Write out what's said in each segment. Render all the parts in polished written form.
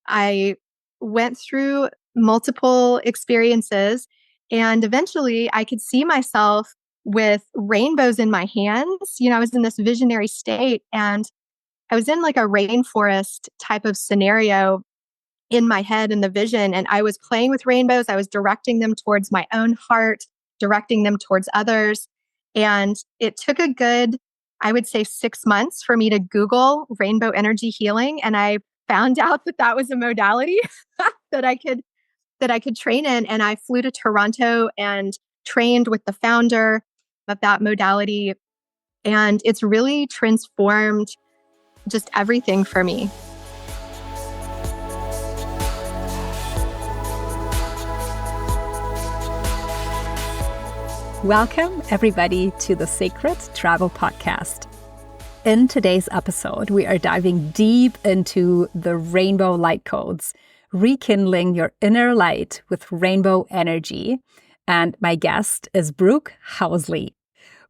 I went through multiple experiences, and eventually I could see myself with rainbows in my hands. I was in this visionary state, and I was in like a rainforest type of scenario in my head in the vision, and I was playing with rainbows. I was directing them towards my own heart, directing them towards others. And it took a good, I would say, 6 months for me to Google rainbow energy healing. And I found out that that was a modality that I could train in. And I flew to Toronto and trained with the founder of that modality. And it's really transformed just everything for me. Welcome, everybody, to the Sacred Travel Podcast. In today's episode, we are diving deep into the rainbow light codes, rekindling your inner light with rainbow energy. And my guest is Brooke Howsley.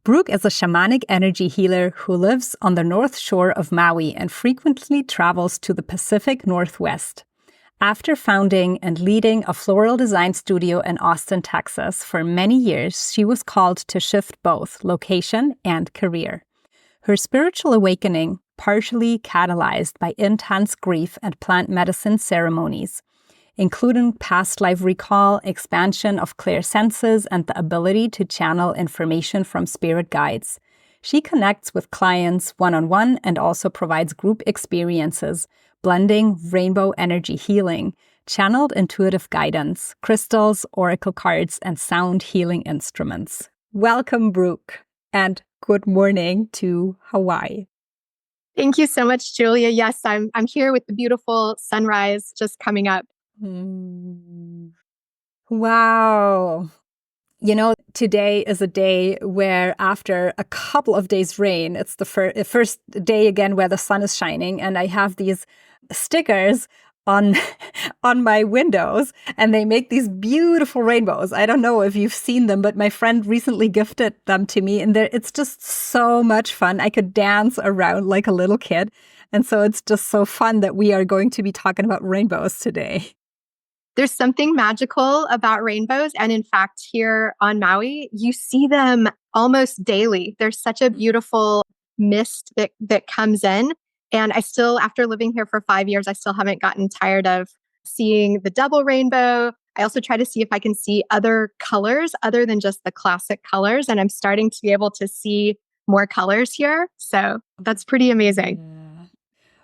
Brooke is a shamanic energy healer who lives on the North Shore of Maui and frequently travels to the Pacific Northwest. After founding and leading a floral design studio in Austin, Texas for many years, she was called to shift both location and career. Her spiritual awakening, partially catalyzed by intense grief and plant medicine ceremonies, including past life recall, expansion of clear senses, and the ability to channel information from spirit guides. She connects with clients one-on-one and also provides group experiences, blending rainbow energy healing, channeled intuitive guidance, crystals, oracle cards, and sound healing instruments. Welcome, Brooke, and good morning to Hawaii. Thank you so much, Julia. Yes, I'm here with the beautiful sunrise just coming up. Wow. Today is a day where after a couple of days rain, it's the first day again where the sun is shining, and I have these stickers on my windows, and they make these beautiful rainbows. I don't know if you've seen them, but my friend recently gifted them to me, and it's just so much fun. I could dance around like a little kid, and so it's just so fun that we are going to be talking about rainbows today. There's something magical about rainbows. And in fact, here on Maui, you see them almost daily. There's such a beautiful mist that comes in. And I still, after living here for 5 years, I still haven't gotten tired of seeing the double rainbow. I also try to see if I can see other colors other than just the classic colors. And I'm starting to be able to see more colors here. So that's pretty amazing.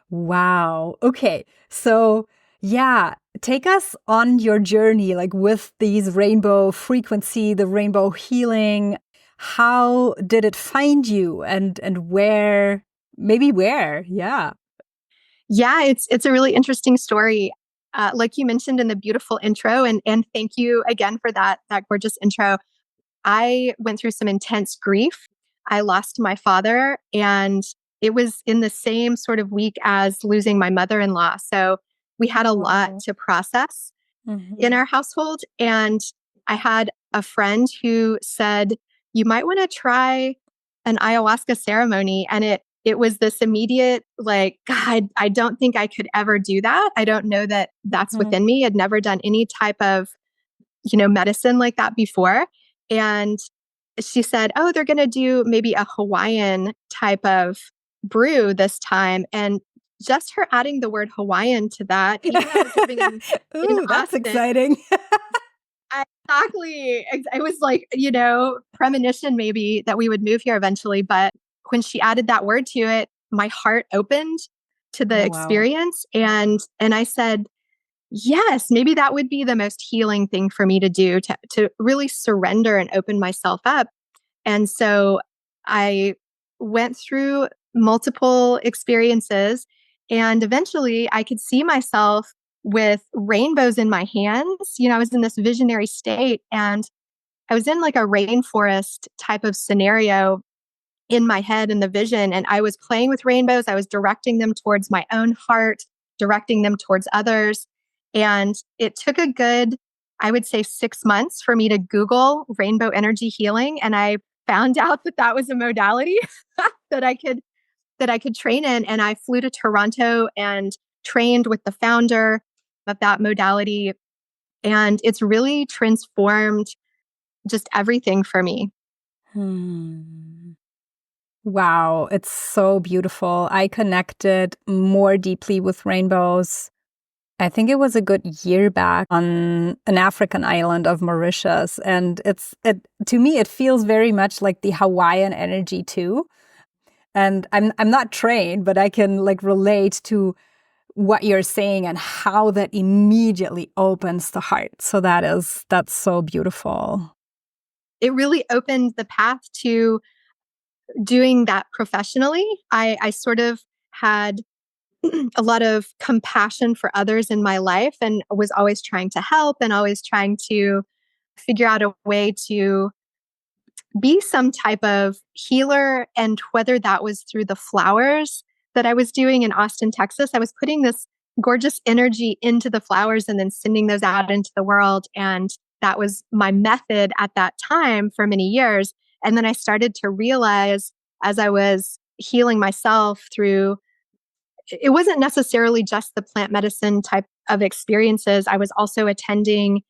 Wow. Okay. So yeah, take us on your journey, like with these rainbow frequency, the rainbow healing. How did it find you, and where? Maybe where? Yeah. Yeah, it's a really interesting story. Like you mentioned in the beautiful intro, and thank you again for that gorgeous intro. I went through some intense grief. I lost my father, and it was in the same sort of week as losing my mother-in-law. So we had a lot to process in our household. And I had a friend who said, you might want to try an ayahuasca ceremony. And it was this immediate, like, God, I don't think I could ever do that. I don't know that that's within me. I'd never done any type of, medicine like that before. And she said, oh, they're going to do maybe a Hawaiian type of brew this time. And just her adding the word Hawaiian to that, even though I was living in that's Austin, exciting. Exactly. It was like, premonition maybe that we would move here eventually. But when she added that word to it, my heart opened to the experience. And I said, yes, maybe that would be the most healing thing for me to do, to really surrender and open myself up. And so I went through multiple experiences, and eventually I could see myself with rainbows in my hands. I was in this visionary state, and I was in like a rainforest type of scenario in my head in the vision. And I was playing with rainbows. I was directing them towards my own heart, directing them towards others. And it took a good, I would say, 6 months for me to Google rainbow energy healing. And I found out that that was a modality that I could train in. And I flew to Toronto and trained with the founder of that modality. And it's really transformed just everything for me. Wow, it's so beautiful. I connected more deeply with rainbows. I think it was a good year back on an African island of Mauritius. And to me, it feels very much like the Hawaiian energy too. And I'm not trained, but I can like relate to what you're saying and how that immediately opens the heart. So that's so beautiful. It really opened the path to doing that professionally. I sort of had a lot of compassion for others in my life and was always trying to help and always trying to figure out a way to be some type of healer. And whether that was through the flowers that I was doing in Austin, Texas, I was putting this gorgeous energy into the flowers and then sending those out into the world. And that was my method at that time for many years. And then I started to realize as I was healing myself through, it wasn't necessarily just the plant medicine type of experiences. I was also attending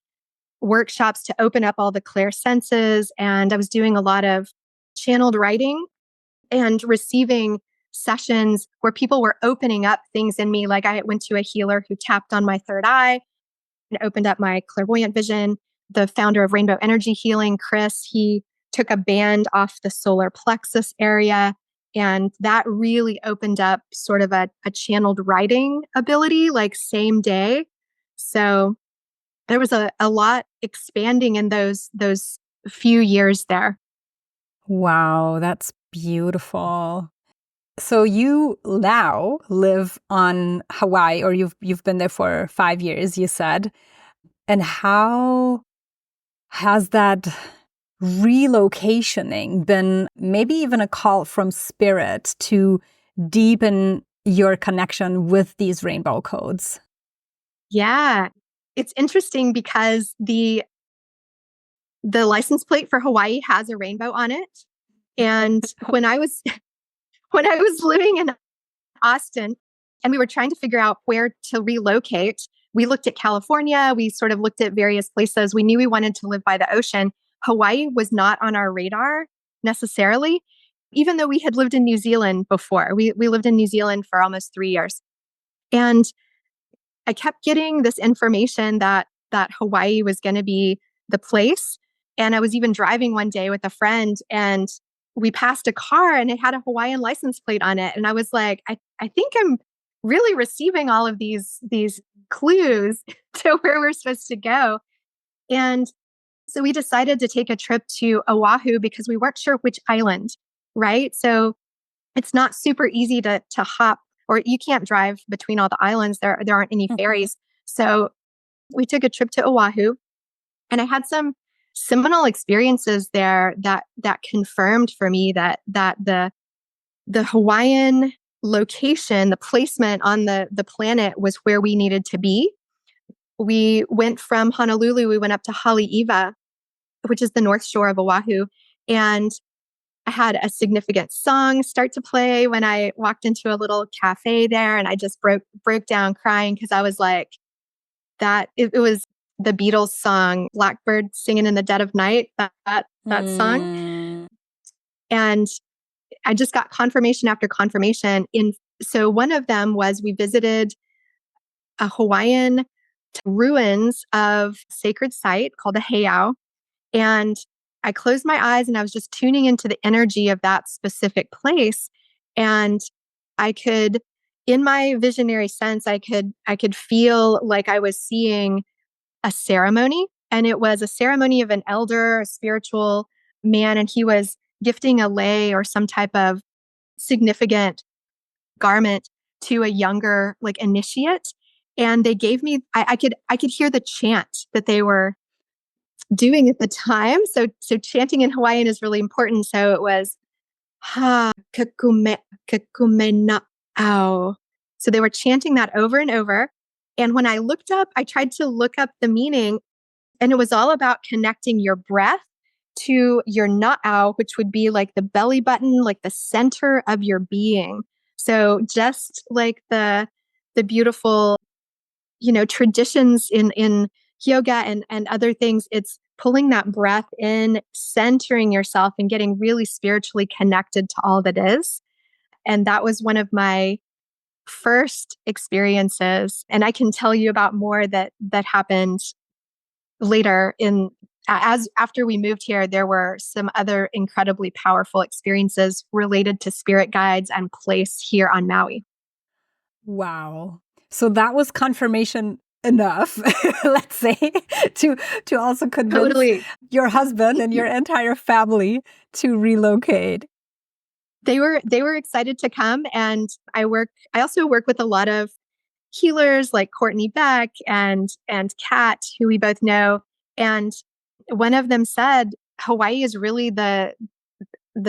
workshops to open up all the clear senses. And I was doing a lot of channeled writing and receiving sessions where people were opening up things in me. Like I went to a healer who tapped on my third eye and opened up my clairvoyant vision. The founder of Rainbow Energy Healing, Chris, he took a band off the solar plexus area. And that really opened up sort of a channeled writing ability, like same day. So there was a lot expanding in those few years there. Wow, that's beautiful. So you now live on Hawaii, or you've been there for 5 years, you said. And how has that relocationing been maybe even a call from spirit to deepen your connection with these rainbow codes? Yeah. It's interesting because the license plate for Hawaii has a rainbow on it. And when I was living in Austin and we were trying to figure out where to relocate, we looked at California, we sort of looked at various places. We knew we wanted to live by the ocean. Hawaii was not on our radar necessarily, even though we had lived in New Zealand before. We lived in New Zealand for almost 3 years. And I kept getting this information that Hawaii was going to be the place. And I was even driving one day with a friend and we passed a car and it had a Hawaiian license plate on it. And I was like, I think I'm really receiving all of these clues to where we're supposed to go. And so we decided to take a trip to Oahu because we weren't sure which island, right? So it's not super easy to hop, or you can't drive between all the islands. There aren't any ferries. So we took a trip to Oahu and I had some seminal experiences there that confirmed for me that the Hawaiian location, the placement on the planet was where we needed to be. We went from Honolulu, we went up to Haleiwa, which is the North Shore of Oahu. And I had a significant song start to play when I walked into a little cafe there. And I just broke down crying because I was like, it was the Beatles song, Blackbird Singing in the Dead of Night, that song. And I just got confirmation after confirmation. So one of them was we visited a Hawaiian ruins of sacred site called the Heiau. And I closed my eyes and I was just tuning into the energy of that specific place. And I could, in my visionary sense, I could feel like I was seeing a ceremony. And it was a ceremony of an elder, a spiritual man, and he was gifting a lei or some type of significant garment to a younger like initiate. And they gave me, I could hear the chant that they were doing at the time. So chanting in Hawaiian is really important. So it was ha kakume na ao. So they were chanting that over and over. And when I looked up, I tried to look up the meaning, and it was all about connecting your breath to your na'au, which would be like the belly button, like the center of your being. So just like the beautiful, traditions in yoga and other things. It's pulling that breath in, centering yourself, and getting really spiritually connected to all that is. And that was one of my first experiences. And I can tell you about more that happened later as after we moved here. There were some other incredibly powerful experiences related to spirit guides and place here on Maui. Wow. So that was confirmation enough, let's say, to also convince your husband and your entire family to relocate. They were excited to come, and I also work with a lot of healers like Courtney Beck and Kat, who we both know. And one of them said, Hawaii is really the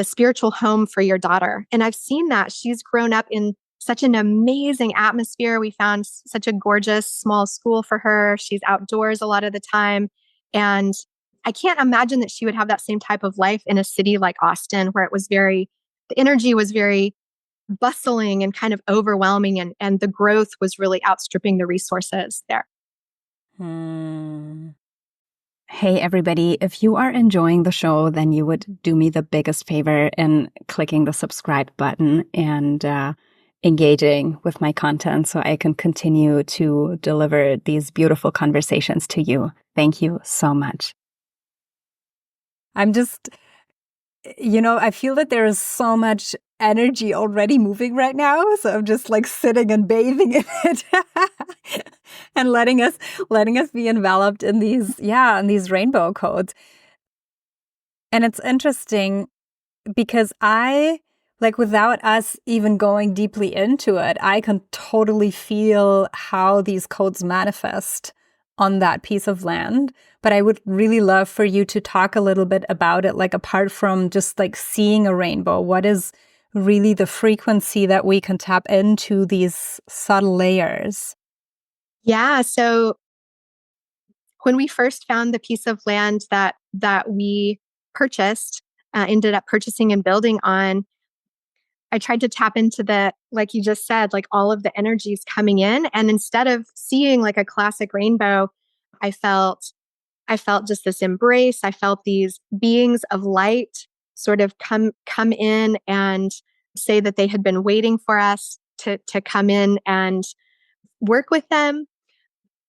spiritual home for your daughter. And I've seen that. She's grown up in such an amazing atmosphere. We found such a gorgeous small school for her. She's outdoors a lot of the time. And I can't imagine that she would have that same type of life in a city like Austin, where the energy was very bustling and kind of overwhelming, and the growth was really outstripping the resources there. Hey, everybody, if you are enjoying the show, then you would do me the biggest favor in clicking the subscribe button and engaging with my content so I can continue to deliver these beautiful conversations to you. Thank you so much. I'm just, I feel that there is so much energy already moving right now. So I'm just like sitting and bathing in it and letting us be enveloped in these rainbow codes. And it's interesting because without us even going deeply into it, I can totally feel how these codes manifest on that piece of land. But I would really love for you to talk a little bit about it, like apart from just like seeing a rainbow, what is really the frequency that we can tap into these subtle layers? Yeah. So when we first found the piece of land that we purchased, ended up purchasing and building on, I tried to tap into like you just said, like all of the energies coming in. And instead of seeing like a classic rainbow, I felt just this embrace. I felt these beings of light sort of come in and say that they had been waiting for us to come in and work with them.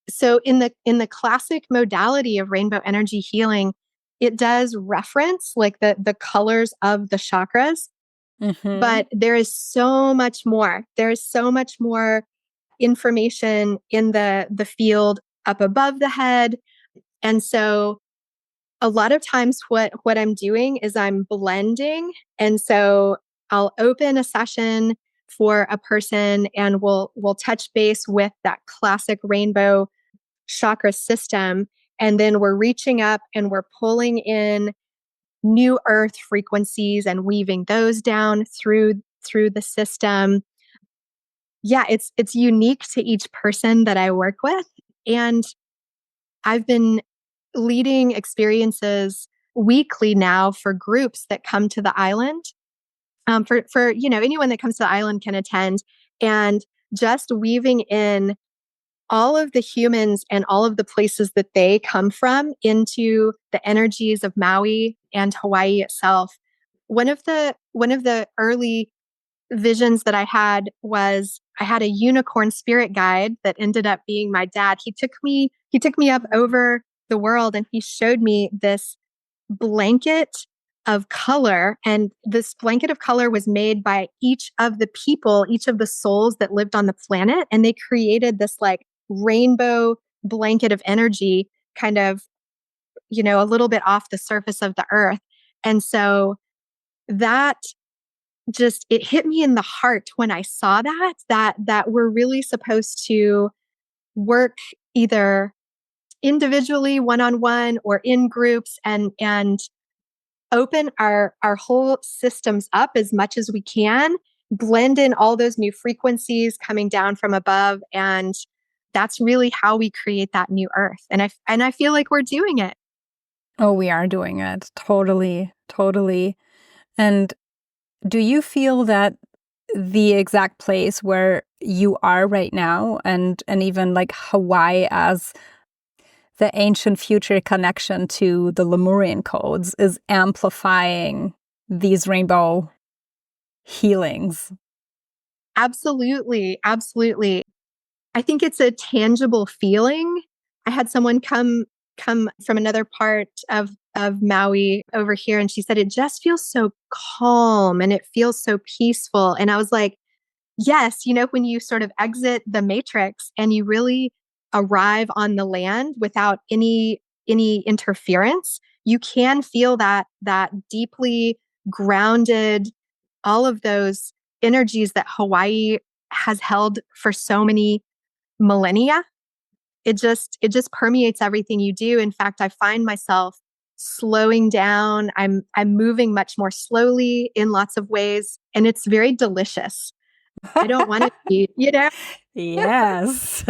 So in the classic modality of rainbow energy healing, it does reference like the colors of the chakras. Mm-hmm. But there is so much more. There is so much more information in the field up above the head. And so a lot of times what I'm doing is I'm blending. And so I'll open a session for a person and we'll touch base with that classic rainbow chakra system. And then we're reaching up and we're pulling in new earth frequencies and weaving those down through the system. Yeah, it's unique to each person that I work with. And I've been leading experiences weekly now for groups that come to the island. For anyone that comes to the island can attend, and just weaving in all of the humans and all of the places that they come from into the energies of Maui and Hawaii itself. One of the early visions that I had was I had a unicorn spirit guide that ended up being my dad. He took me up over the world and he showed me this blanket of color. And this blanket of color was made by each of the people, each of the souls that lived on the planet. And they created this like rainbow blanket of energy, kind of, a little bit off the surface of the earth. And so that just, it hit me in the heart when I saw that we're really supposed to work either individually, one-on-one, or in groups, and open our whole systems up as much as we can, blend in all those new frequencies coming down from above. And that's really how we create that new earth. And I feel like we're doing it. Oh, we are doing it. Totally, totally. And do you feel that the exact place where you are right now, and even like Hawaii as the ancient future connection to the Lemurian codes is amplifying these rainbow healings. Absolutely. Absolutely. I think it's a tangible feeling. I had someone come from another part of Maui over here, and she said it just feels so calm and it feels so peaceful. And I was like, yes, when you sort of exit the matrix and you really arrive on the land without any interference, you can feel that deeply grounded, all of those energies that Hawaii has held for so many millennia. It just permeates everything you do. In fact, I find myself slowing down. I'm moving much more slowly in lots of ways, and it's very delicious. I don't want to be. Yes.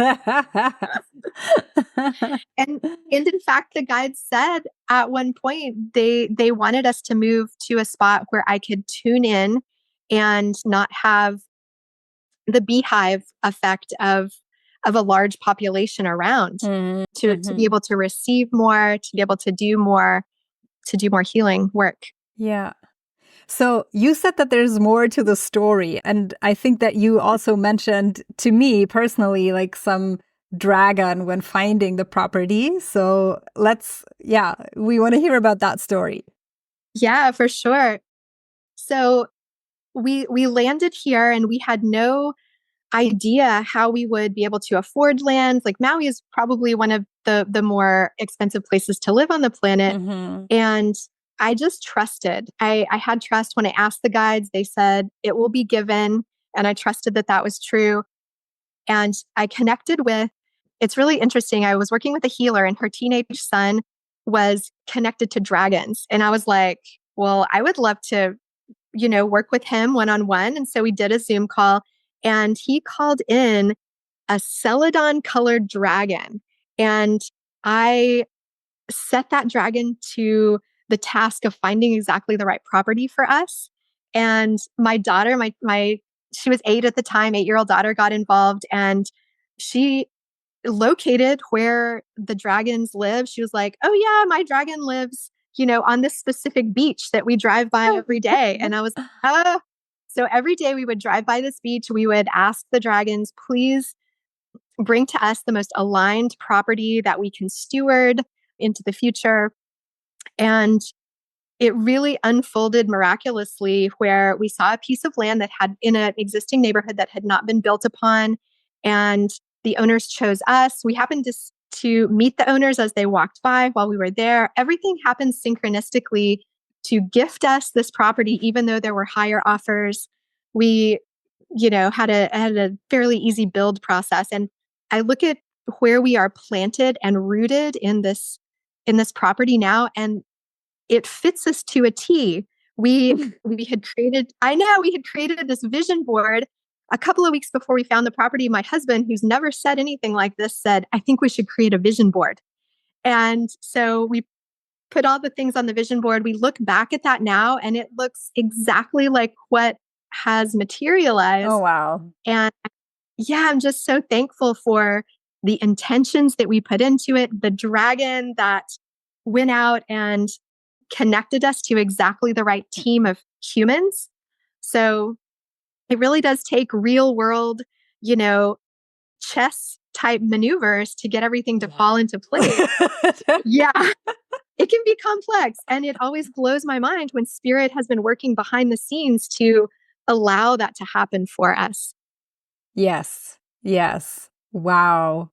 And in fact, the guides said at one point they wanted us to move to a spot where I could tune in and not have the beehive effect of a large population around, to be able to receive more, to be able to do more healing work. Yeah. So you said that there's more to the story. And I think that you also mentioned to me personally, like some dragon when finding the property. So we want to hear about that story. Yeah, for sure. So we landed here and we had no idea how we would be able to afford land. Like Maui is probably one of the more expensive places to live on the planet. And I just trusted. I had trust when I asked the guides. They said it will be given. And I trusted that was true. And I connected with, it's really interesting. I was working with a healer and her teenage son was connected to dragons. And I was like, well, I would love to, work with him one-on-one. And so we did a Zoom call and he called in a celadon colored dragon. And I set that dragon to the task of finding exactly the right property for us. And my daughter, she was 8 at the time, 8-year-old daughter got involved and she located where the dragons live. She was like, oh yeah, my dragon lives, on this specific beach that we drive by every day. And I was, oh. So every day we would drive by this beach, we would ask the dragons, please bring to us the most aligned property that we can steward into the future. And it really unfolded miraculously where we saw a piece of land that had in an existing neighborhood that had not been built upon. And the owners chose us. We happened to meet the owners as they walked by while we were there. Everything happened synchronistically to gift us this property, even though there were higher offers. We, had a fairly easy build process. And I look at where we are planted and rooted in this property now, and it fits us to a T. We had created this vision board a couple of weeks before we found the property. My husband, who's never said anything like this, said, I think we should create a vision board. And so we put all the things on the vision board. We look back at that now and it looks exactly like what has materialized. Oh, wow. And yeah, I'm just so thankful for the intentions that we put into it, the dragon that went out and connected us to exactly the right team of humans. So it really does take real world, chess type maneuvers to get everything to fall into place. Yeah, it can be complex. And it always blows my mind when spirit has been working behind the scenes to allow that to happen for us. Yes. Yes. Wow.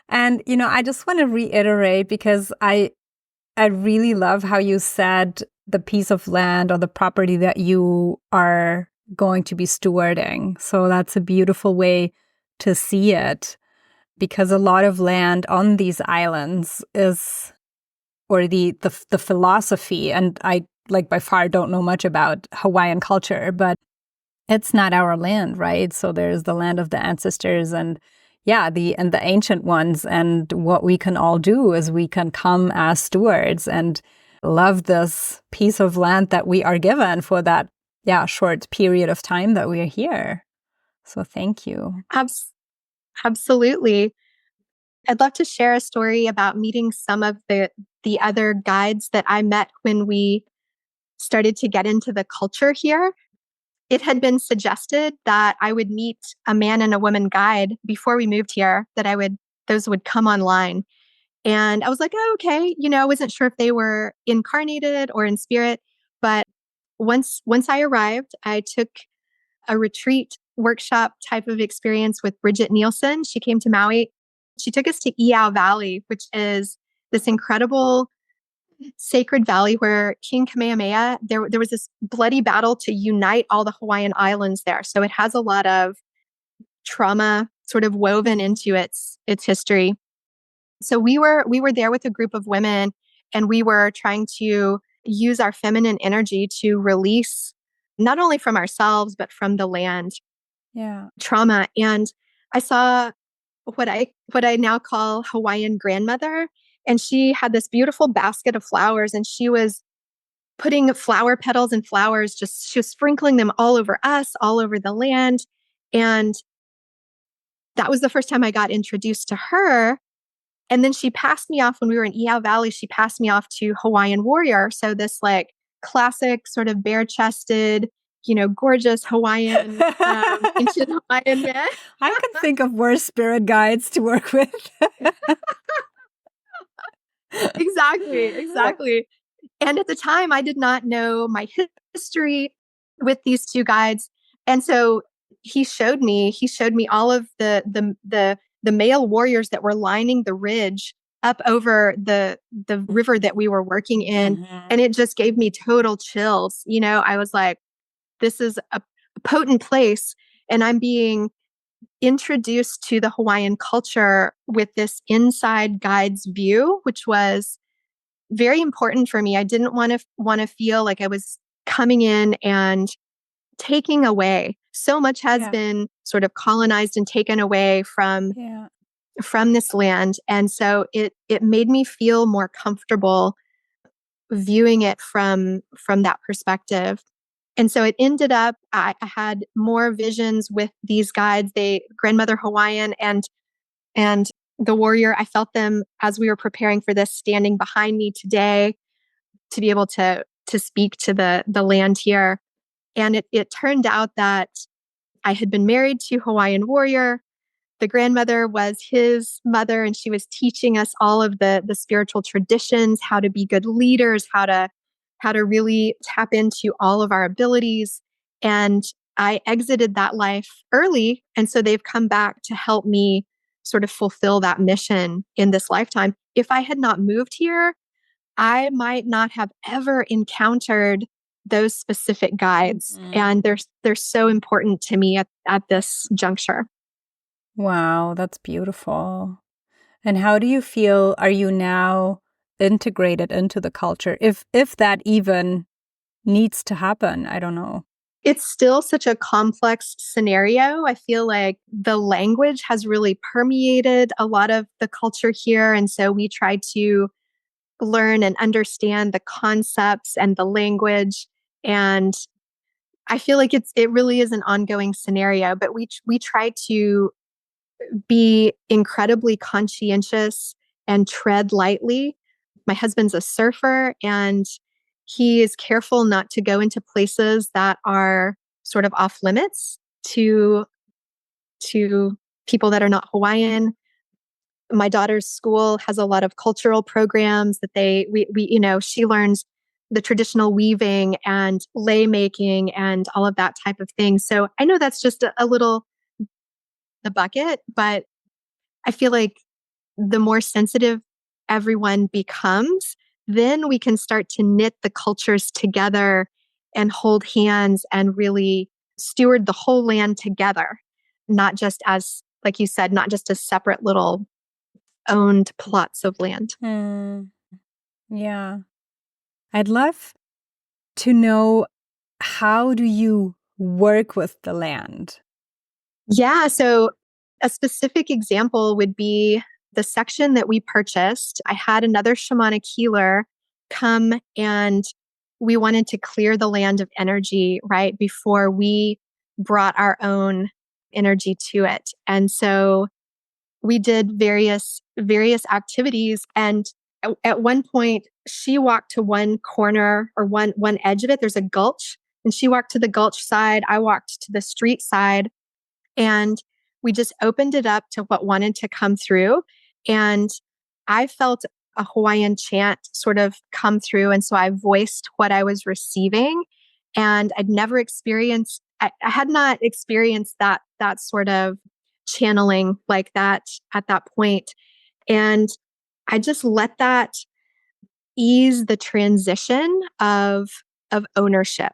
And, I just want to reiterate because I really love how you said the piece of land or the property that you are going to be stewarding. So that's a beautiful way to see it, because a lot of land on these islands is, or the philosophy, and I by far don't know much about Hawaiian culture, but it's not our land, right? So there's the land of the ancestors and the ancient ones. And what we can all do is we can come as stewards and love this piece of land that we are given for that short period of time that we are here. So thank you. Absolutely. I'd love to share a story about meeting some of the other guides that I met when we started to get into the culture here. It had been suggested that I would meet a man and a woman guide before we moved here, those would come online. And I was like, oh, okay. I wasn't sure if they were incarnated or in spirit, but once I arrived, I took a retreat workshop type of experience with Bridget Nielsen. She came to Maui. She took us to Iao Valley, which is this incredible sacred valley where King Kamehameha, there was this bloody battle to unite all the Hawaiian islands there. So it has a lot of trauma sort of woven into its history. So we were there with a group of women, and we were trying to use our feminine energy to release not only from ourselves but from the land trauma. And I saw what I now call Hawaiian grandmother, and she had this beautiful basket of flowers, and she was putting flower petals and flowers, she was sprinkling them all over us, all over the land. And that was the first time I got introduced to her. And then she passed me off when we were in Iao Valley. She passed me off to Hawaiian warrior. So this like classic sort of bare chested, gorgeous Hawaiian, ancient Hawaiian man. I can think of worse spirit guides to work with. Exactly. And at the time, I did not know my history with these two guides. And so he showed me all of the male warriors that were lining the ridge up over the river that we were working in. Mm-hmm. And it just gave me total chills. I was like, this is a potent place, and I'm being introduced to the Hawaiian culture with this inside guide's view, which was very important for me. I didn't want to feel like I was coming in and taking away. So much has been sort of colonized and taken away from this land. And so it made me feel more comfortable viewing it from that perspective. And so it ended up, I had more visions with these guides, grandmother Hawaiian and the warrior. I felt them as we were preparing for this, standing behind me today to be able to speak to the land here. And it turned out that I had been married to Hawaiian warrior. The grandmother was his mother, and she was teaching us all of the spiritual traditions, how to be good leaders, how to really tap into all of our abilities. And I exited that life early. And so they've come back to help me sort of fulfill that mission in this lifetime. If I had not moved here, I might not have ever encountered those specific guides. Mm. And they're so important to me at this juncture. Wow, that's beautiful. And how do you feel, are you now integrated into the culture? If that even needs to happen, I don't know. It's still such a complex scenario. I feel like the language has really permeated a lot of the culture here. And so we try to learn and understand the concepts and the language. And I feel like it really is an ongoing scenario, but we try to be incredibly conscientious and tread lightly. My husband's a surfer, and he is careful not to go into places that are sort of off limits to people that are not Hawaiian. My daughter's school has a lot of cultural programs that she learns the traditional weaving and lei making and all of that type of thing. So I know that's just a little the bucket, but I feel like the more sensitive everyone becomes, then we can start to knit the cultures together and hold hands and really steward the whole land together, not just as, like you said, not just as separate little owned plots of land. Yeah. I'd love to know, how do you work with the land? Yeah. So a specific example would be the section that we purchased. I had another shamanic healer come, and we wanted to clear the land of energy, right? Before we brought our own energy to it. And so we did various activities. And at one point, she walked to one corner or one edge of it. There's a gulch, and she walked to the gulch side. I walked to the street side, and we just opened it up to what wanted to come through. And I felt a Hawaiian chant sort of come through. And so I voiced what I was receiving. And I'd never experienced, I had not experienced that sort of channeling like that at that point. And I just let that ease the transition of ownership.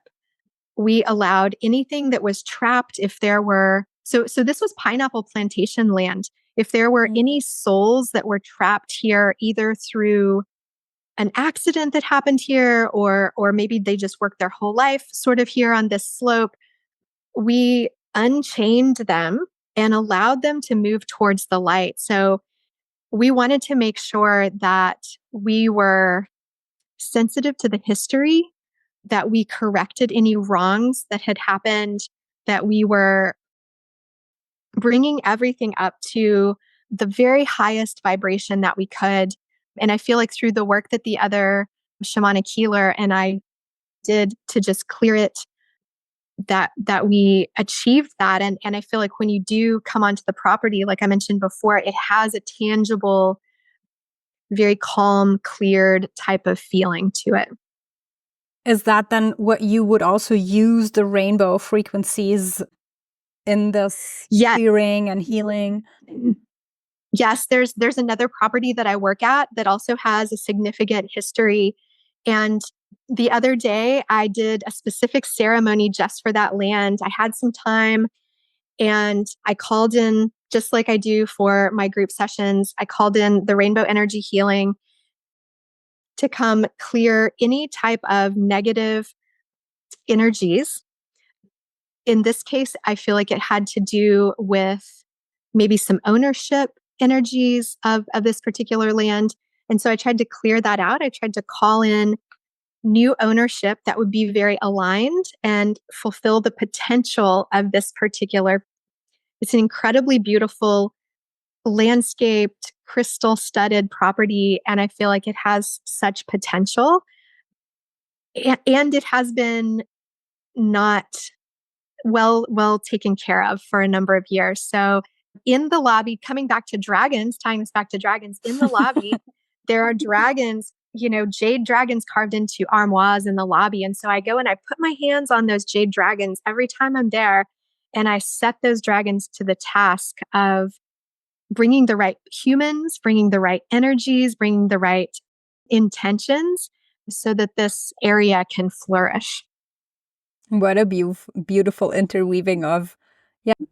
We allowed anything that was trapped, if there were, so this was pineapple plantation land. If there were any souls that were trapped here, either through an accident that happened here, or maybe they just worked their whole life sort of here on this slope, we unchained them and allowed them to move towards the light. So we wanted to make sure that we were sensitive to the history, that we corrected any wrongs that had happened, that we were bringing everything up to the very highest vibration that we could. And I feel like through the work that the other shamanic healer and I did to just clear it, that we achieved that. And I feel like when you do come onto the property, like I mentioned before, it has a tangible, very calm, cleared type of feeling to it. Is that then what you would also use the rainbow frequencies in this clearing and healing? Yes, there's another property that I work at that also has a significant history. And the other day I did a specific ceremony just for that land. I had some time and I called in, just like I do for my group sessions, I called in the rainbow energy healing to come clear any type of negative energies. In this case, I feel like it had to do with maybe some ownership energies of this particular land. And so I tried to clear that out. I tried to call in new ownership that would be very aligned and fulfill the potential of this particular. It's an incredibly beautiful landscaped, crystal studded property. And I feel like it has such potential. And it has been not well taken care of for a number of years. So in the lobby, coming back to dragons, tying this back to dragons, in the lobby, there are dragons, jade dragons carved into armoires in the lobby. And so I go and I put my hands on those jade dragons every time I'm there. And I set those dragons to the task of bringing the right humans, bringing the right energies, bringing the right intentions so that this area can flourish. What a beautiful interweaving of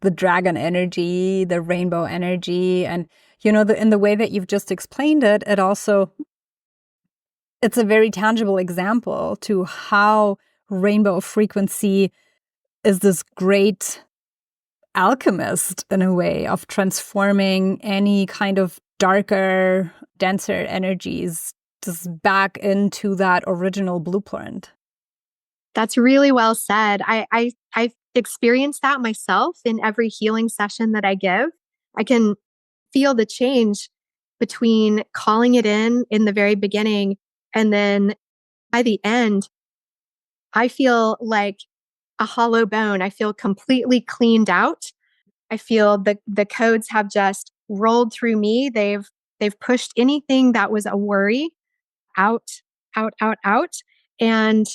the dragon energy, the rainbow energy. And, in the way that you've just explained it, it's a very tangible example to how rainbow frequency is this great alchemist in a way of transforming any kind of darker, denser energies just back into that original blueprint. That's really well said. I've experienced that myself in every healing session that I give. I can feel the change between calling it in the very beginning, and then by the end, I feel like a hollow bone. I feel completely cleaned out. I feel the codes have just rolled through me. They've pushed anything that was a worry out. And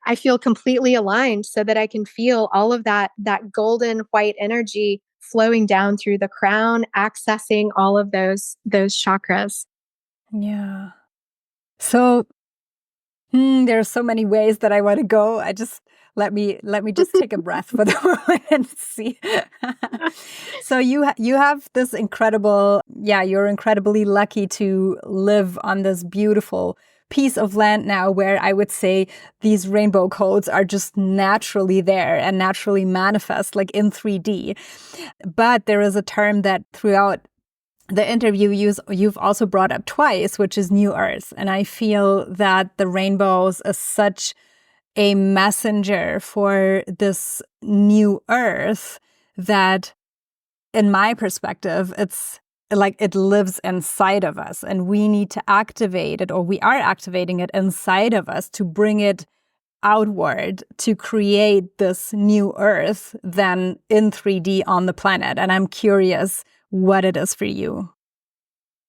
I feel completely aligned so that I can feel all of that golden white energy flowing down through the crown, accessing all of those chakras. Yeah. So there are so many ways that I want to go. Let me just take a breath for the moment and see. So you have this incredible, you're incredibly lucky to live on this beautiful piece of land now where I would say these rainbow codes are just naturally there and naturally manifest like in 3D. But there is a term that throughout the interview you've also brought up twice, which is New Earth. And I feel that the rainbows is such a messenger for this new Earth that in my perspective, it's like it lives inside of us and we need to activate it, or we are activating it inside of us to bring it outward to create this new earth then in 3D on the planet. And I'm curious what it is for you.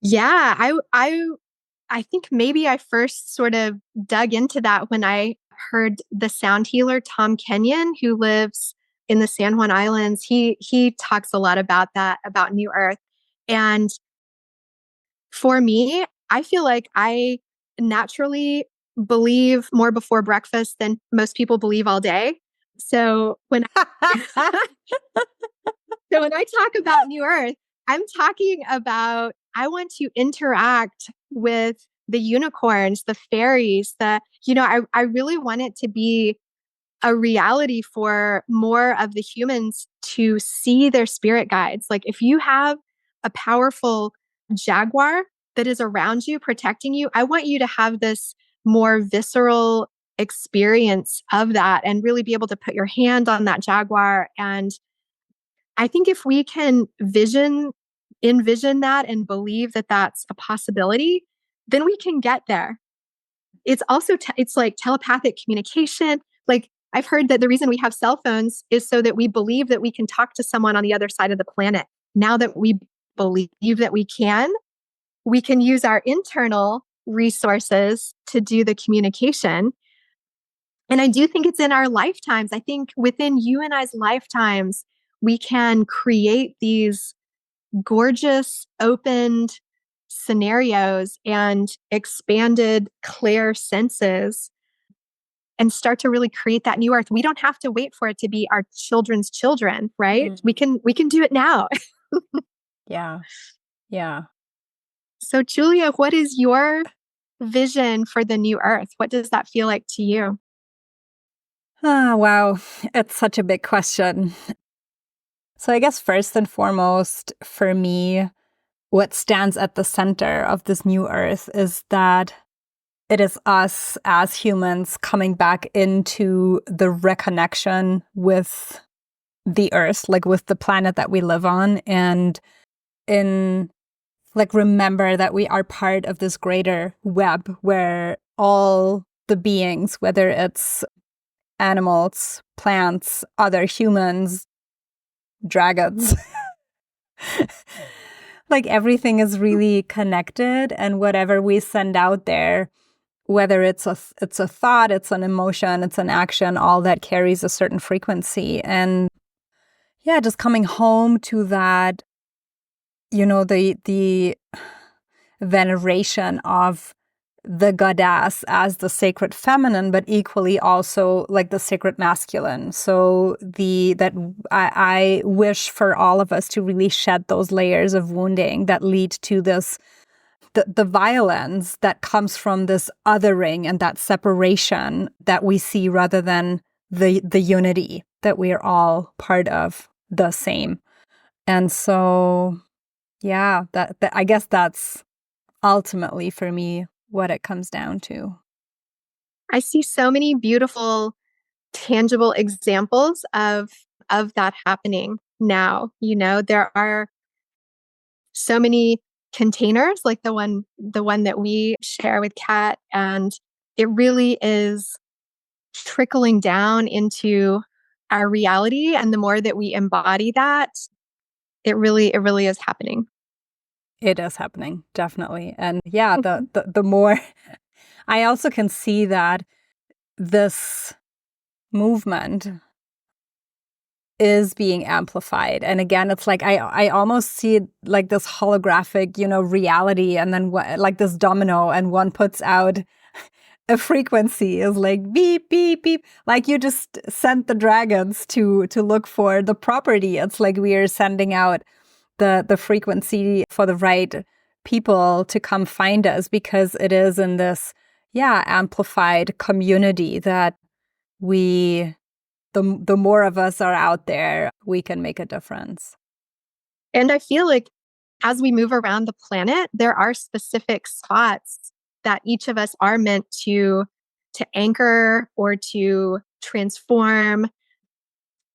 Yeah, I think maybe I first sort of dug into that when I heard the sound healer Tom Kenyon, who lives in the San Juan Islands. He talks a lot about that, about New Earth. And for me, I feel like I naturally believe more before breakfast than most people believe all day. So when so when I talk about New Earth, I'm talking about I want to interact with the unicorns, the fairies, I really want it to be a reality for more of the humans to see their spirit guides. Like if you have a powerful jaguar that is around you, protecting you, I want you to have this more visceral experience of that and really be able to put your hand on that jaguar. And I think if we can envision that and believe that that's a possibility, then we can get there. It's also, it's like telepathic communication. Like I've heard that the reason we have cell phones is so that we believe that we can talk to someone on the other side of the planet. Now that we believe that we can use our internal resources to do the communication. And I do think it's in our lifetimes. I think within you and I's lifetimes, we can create these gorgeous, opened scenarios and expanded, clear senses and start to really create that new earth. We don't have to wait for it to be our children's children, right? We can do it now. Yeah. Yeah. So Julia, what is your vision for the new earth? What does that feel like to you? Ah, wow. It's such a big question. So I guess first and foremost, for me, what stands at the center of this new earth is that it is us as humans coming back into the reconnection with the earth, like with the planet that we live on, and in like remember that we are part of this greater web where all the beings, whether it's animals, plants, other humans, dragons, like everything is really connected, and whatever we send out there, whether it's a thought, it's an emotion, it's an action, all that carries a certain frequency. And yeah, just coming home to that, the veneration of the goddess as the sacred feminine, but equally also like the sacred masculine. So I wish for all of us to really shed those layers of wounding that lead to this the violence that comes from this othering and that separation that we see, rather than the unity that we are all part of the same. And so, yeah, that I guess that's ultimately for me what it comes down to. I see so many beautiful, tangible examples of that happening now. There are so many containers like the one that we share with Kat, and it really is trickling down into our reality. And the more that we embody that, it really is happening. It is happening, definitely. And yeah, the more I also can see that this movement is being amplified. And again, it's like I almost see it like this holographic, reality, and then like this domino, and one puts out a frequency is like beep, beep, beep. Like you just sent the dragons to look for the property. It's like we are sending out the frequency for the right people to come find us, because it is in this, amplified community that the more of us are out there, we can make a difference. And I feel like as we move around the planet, there are specific spots that each of us are meant to anchor or to transform.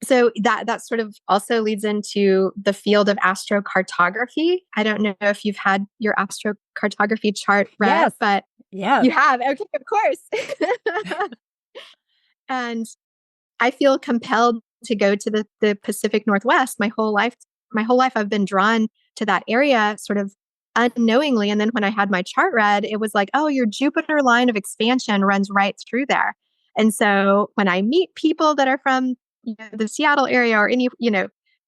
So that sort of also leads into the field of astrocartography. I don't know if you've had your astrocartography chart read, Yes. but Yes. you have. Okay, of course. And I feel compelled to go to the Pacific Northwest. My whole life I've been drawn to that area sort of unknowingly. And then when I had my chart read, it was like, oh, your Jupiter line of expansion runs right through there. And so when I meet people that are from the Seattle area or any,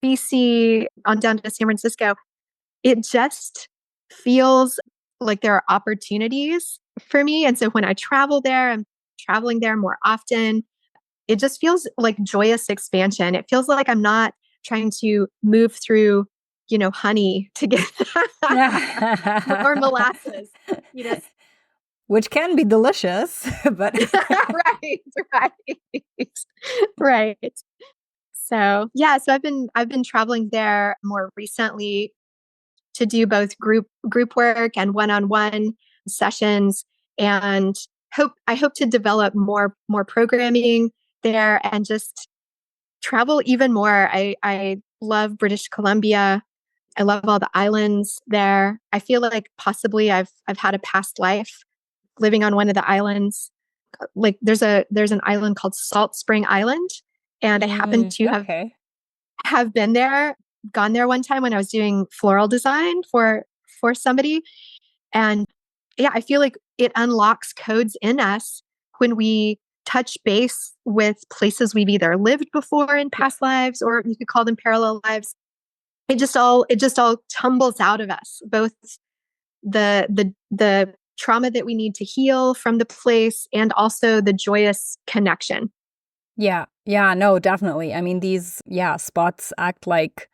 BC on down to San Francisco, it just feels like there are opportunities for me. And so when I travel there, I'm traveling there more often. It just feels like joyous expansion. It feels like I'm not trying to move through, honey to get or molasses, Which can be delicious, but right. Right. So yeah, so I've been traveling there more recently to do both group work and one-on-one sessions, and I hope to develop more programming there and just travel even more. I love British Columbia. I love all the islands there. I feel like possibly I've had a past life living on one of the islands. Like there's an island called Salt Spring Island, and I happen to have been there, gone there one time when I was doing floral design for somebody. And yeah, I feel like it unlocks codes in us when we touch base with places we've either lived before in past lives, or you could call them parallel lives. It just all tumbles out of us, both the trauma that we need to heal from the place and also the joyous connection. Yeah. Yeah, no, definitely. I mean, these, spots act like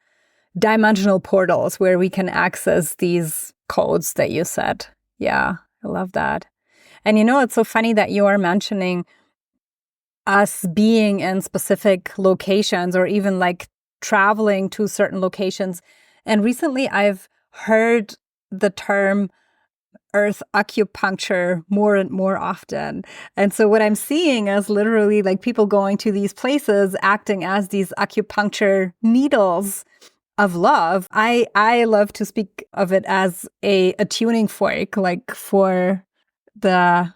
dimensional portals where we can access these codes that you said. Yeah, I love that. And it's so funny that you are mentioning us being in specific locations or even like traveling to certain locations. And recently I've heard the term earth acupuncture more and more often. And so what I'm seeing is literally like people going to these places acting as these acupuncture needles of love. I love to speak of it as a tuning fork, like for the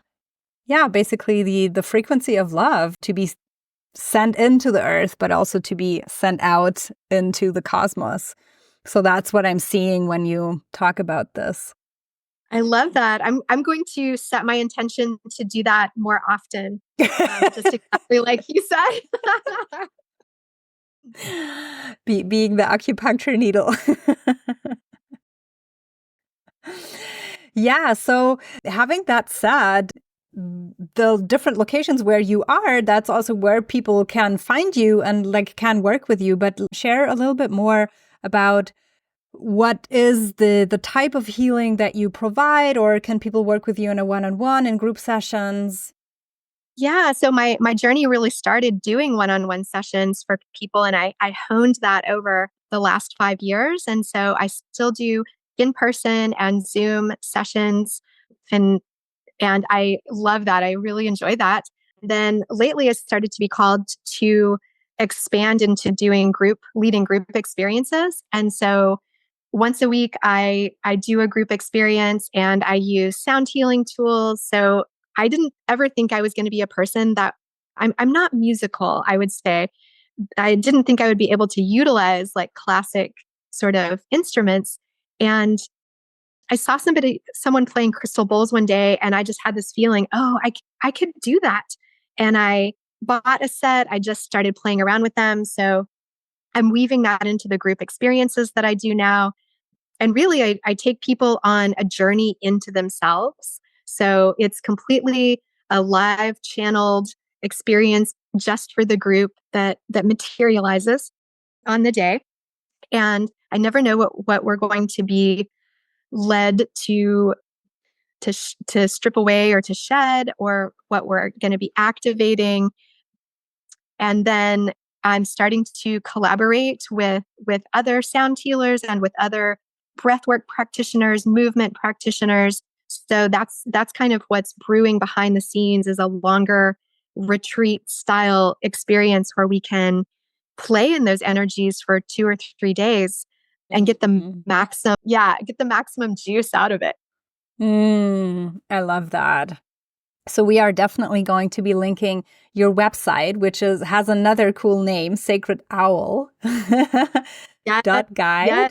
basically the frequency of love to be sent into the earth, but also to be sent out into the cosmos. So that's what I'm seeing when you talk about this. I love that. I'm going to set my intention to do that more often. Just exactly like you said. Being the acupuncture needle. Yeah. So having that said, the different locations where you are, that's also where people can find you and like can work with you. But share a little bit more about what is the type of healing that you provide, or can people work with you in a one-on-one in group sessions? Yeah, so my journey really started doing one-on-one sessions for people, and I honed that over the last 5 years. And so I still do in-person and Zoom sessions, and I love that. I really enjoy that. Then lately it started to be called to expand into doing leading group experiences. And so once a week I do a group experience and I use sound healing tools. So I didn't ever think I was going to be a person that I'm not musical, I would say. I didn't think I would be able to utilize like classic sort of instruments. And I saw someone playing crystal bowls one day, and I just had this feeling, oh, I could do that. And I bought a set. I just started playing around with them. So I'm weaving that into the group experiences that I do now. And really, I take people on a journey into themselves. So it's completely a live channeled experience just for the group that materializes on the day. And I never know what we're going to be led to strip away or to shed, or what we're going to be activating. And then I'm starting to collaborate with other sound healers and with other breathwork practitioners, movement practitioners. So that's kind of what's brewing behind the scenes, is a longer retreat style experience where we can play in those energies for 2 or 3 days and get the maximum juice out of it. I love that. So we are definitely going to be linking your website, which has another cool name, Sacred Owl dot guide. Yeah.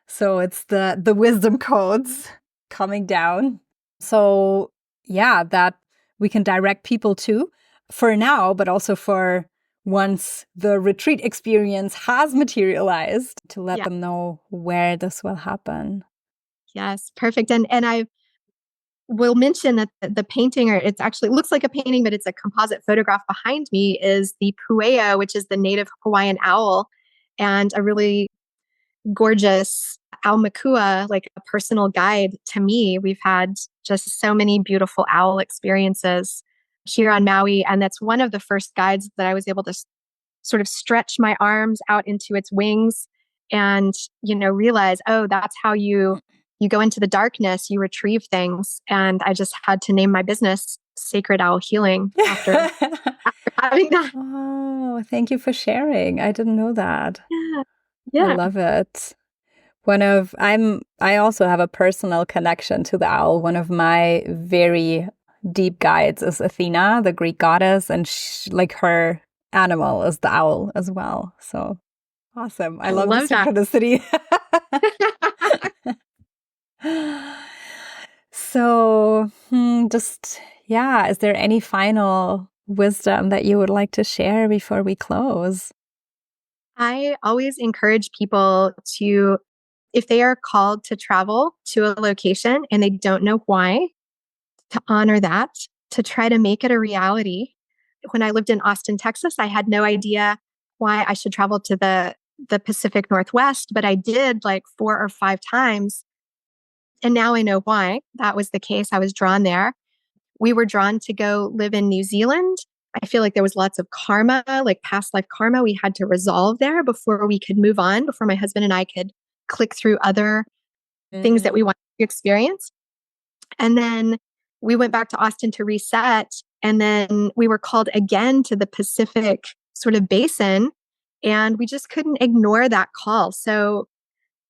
So it's the wisdom codes coming down. So yeah, that we can direct people to for now, but also for once the retreat experience has materialized, to let them know where this will happen. Yes, perfect. And I will mention that the painting, or it looks like a painting, but it's a composite photograph behind me, is the pueo, which is the native Hawaiian owl, and a really gorgeous aumakua, like a personal guide to me. We've had just so many beautiful owl experiences here on Maui. And that's one of the first guides that I was able to sort of stretch my arms out into its wings and, realize, oh, that's how you go into the darkness, you retrieve things. And I just had to name my business Sacred Owl Healing after having that. Oh, thank you for sharing. I didn't know that. Yeah. I love it. I also have a personal connection to the owl. One of my very deep guides is Athena, the Greek goddess, and her animal is the owl as well. So awesome. I love the synchronicity. So is there any final wisdom that you would like to share before we close? I always encourage people to, if they are called to travel to a location and they don't know why, to honor that, to try to make it a reality. When I lived in Austin, Texas, I had no idea why I should travel to the Pacific Northwest, but I did like 4 or 5 times. And now I know why that was the case. I was drawn there. We were drawn to go live in New Zealand. I feel like there was lots of karma, like past life karma we had to resolve there before we could move on, before my husband and I could click through other things that we wanted to experience. And then we went back to Austin to reset. And then we were called again to the Pacific sort of basin. And we just couldn't ignore that call. So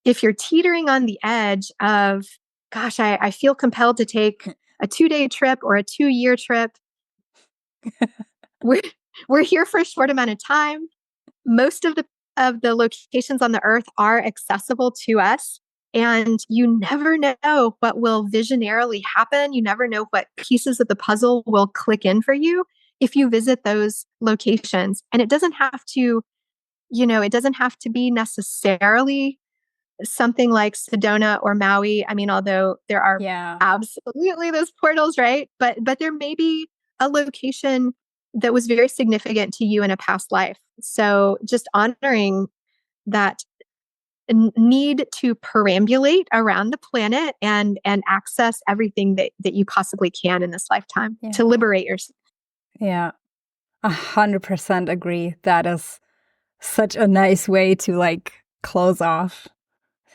if you're teetering on the edge of, gosh, I feel compelled to take a 2-day trip or a 2-year trip, we're here for a short amount of time. Most of the locations on the earth are accessible to us. And you never know what will visionarily happen. You never know what pieces of the puzzle will click in for you if you visit those locations. And it doesn't have to, be necessarily something like Sedona or Maui. I mean, although there are absolutely those portals, right? But there may be a location that was very significant to you in a past life. So just honoring that need to perambulate around the planet and access everything that you possibly can in this lifetime to liberate yourself. Yeah, 100% agree. That is such a nice way to close off.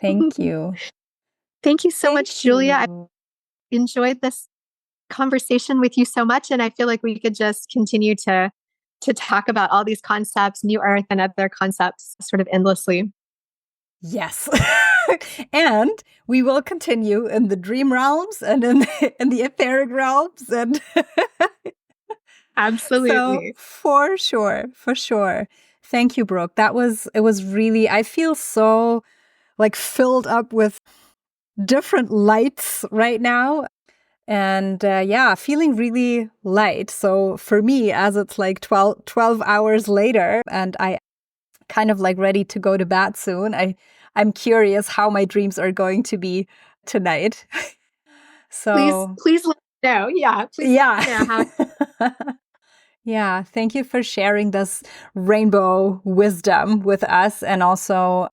Thank you. Thank you so much, Julia. I enjoyed this conversation with you so much, and I feel like we could just continue to talk about all these concepts, New Earth and other concepts sort of endlessly. Yes. And we will continue in the dream realms and in the etheric realms and absolutely. So, for sure. Thank you, Brooke. It was really, I feel so filled up with different lights right now. And feeling really light. So for me, as it's 12 hours later and I kind of ready to go to bed soon, I'm curious how my dreams are going to be tonight. So please let me know. Yeah. Please let me know how. Yeah. Thank you for sharing this rainbow wisdom with us and also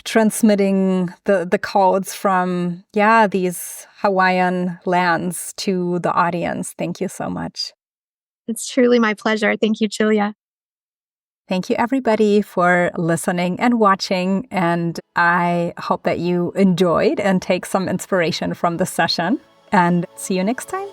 transmitting the codes from these Hawaiian lands to the audience. Thank you so much. It's truly my pleasure. Thank you, Julia. Thank you, everybody, for listening and watching. And I hope that you enjoyed and take some inspiration from this session. And see you next time.